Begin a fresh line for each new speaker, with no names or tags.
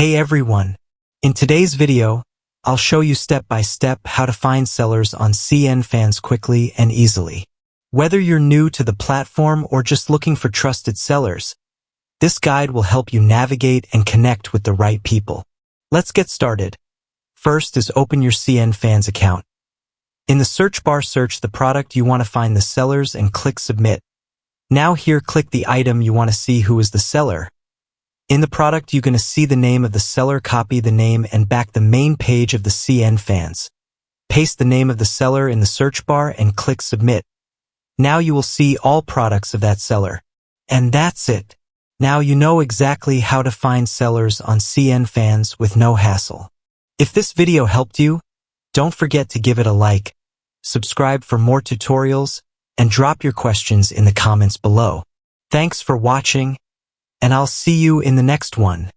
Hey everyone! In today's video, I'll show you step by step how to find sellers on Cnfans quickly and easily. Whether you're new to the platform or just looking for trusted sellers, this guide will help you navigate and connect with the right people. Let's get started. First is open your Cnfans account. In the search bar, search the product you want to find the sellers and click Submit. Now here, click the item you want to see who is the seller. In the product, you're going to see the name of the seller. Copy the name and back the main page of the Cnfans. Paste the name of the seller in the search bar and click Submit. Now you will see all products of that seller. And that's it. Now you know exactly how to find sellers on Cnfans with no hassle. If this video helped you, don't forget to give it a like, subscribe for more tutorials, and drop your questions in the comments below. Thanks for watching, and I'll see you in the next one.